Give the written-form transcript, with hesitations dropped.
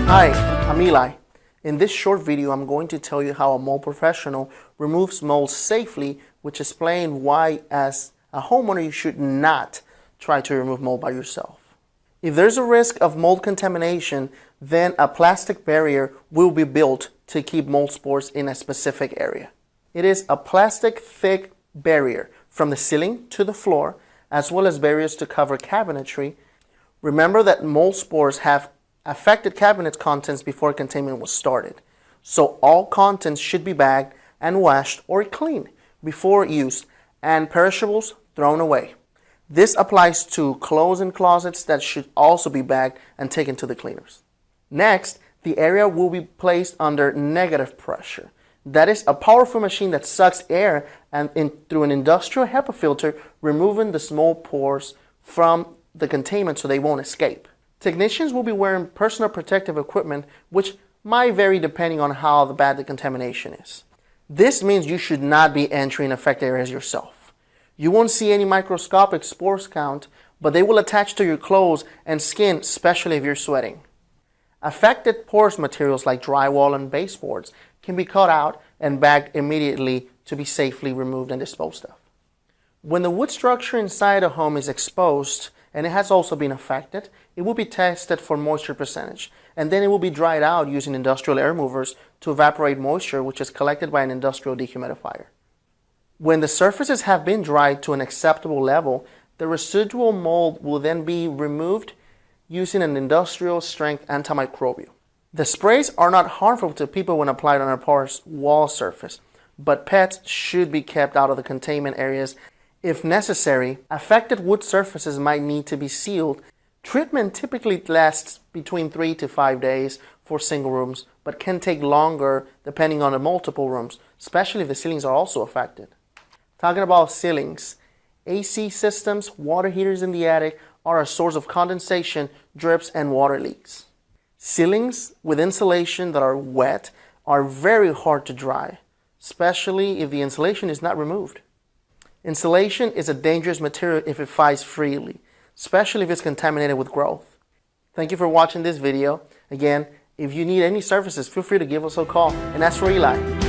Hi, I'm Eli. In this short video, I'm going to tell you how a mold professional removes mold safely, which explains why as a homeowner you should not try to remove mold by yourself. If there's a risk of mold contamination, then a plastic barrier will be built to keep mold spores in a specific area. It is a plastic thick barrier from the ceiling to the floor, as well as barriers to cover cabinetry. Remember that mold spores have affected cabinet contents before containment was started. So all contents should be bagged and washed or cleaned before use, and perishables thrown away. This applies to clothes and closets that should also be bagged and taken to the cleaners. Next, the area will be placed under negative pressure. That is a powerful machine that sucks air through an industrial HEPA filter, removing the small pores from the containment so they won't escape. Technicians will be wearing personal protective equipment, which might vary depending on how bad the contamination is. This means you should not be entering affected areas yourself. You won't see any microscopic spores count, but they will attach to your clothes and skin, especially if you're sweating. Affected porous materials like drywall and baseboards can be cut out and bagged immediately to be safely removed and disposed of. When the wood structure inside a home is exposed and it has also been affected, it will be tested for moisture percentage, and then it will be dried out using industrial air movers to evaporate moisture, which is collected by an industrial dehumidifier. When the surfaces have been dried to an acceptable level, the residual mold will then be removed using an industrial strength antimicrobial. The sprays are not harmful to people when applied on a porous wall surface, but pets should be kept out of the containment areas. If necessary, affected wood surfaces might need to be sealed. Treatment typically lasts between 3 to 5 days for single rooms, but can take longer depending on the multiple rooms, especially if the ceilings are also affected. Talking about ceilings, AC systems, water heaters in the attic are a source of condensation, drips, and water leaks. Ceilings with insulation that are wet are very hard to dry, especially if the insulation is not removed. Insulation is a dangerous material if it flies freely, especially if it's contaminated with growth. Thank you for watching this video. Again, if you need any services, feel free to give us a call and ask for Eli.